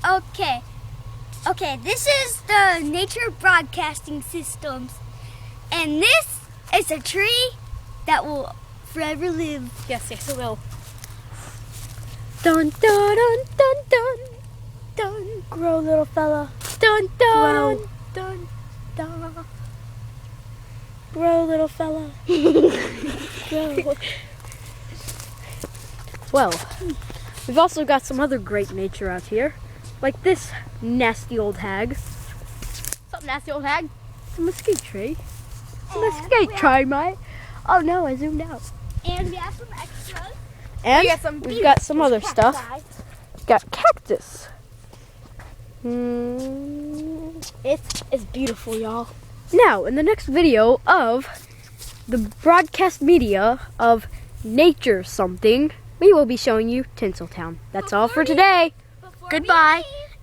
Okay. Okay, this is the Nature Broadcasting Systems. And this is a tree that will forever live. Yes, it will. Dun dun dun dun dun dun. Grow, little fella. Dun dun Grow. dun dun. Grow, little fella. Grow. Well, we've also got some other great nature out here. Like this nasty old hag. What's up, nasty old hag? It's a mesquite tree. And Mesquite tree, mate. Oh no, I zoomed out. And we have some extras. And we've got some other stuff. Got cactus. It's beautiful, y'all. Now, in the next video of the broadcast media of nature something, we will be showing you Tinseltown. That's all for today. Before we Goodbye. leave,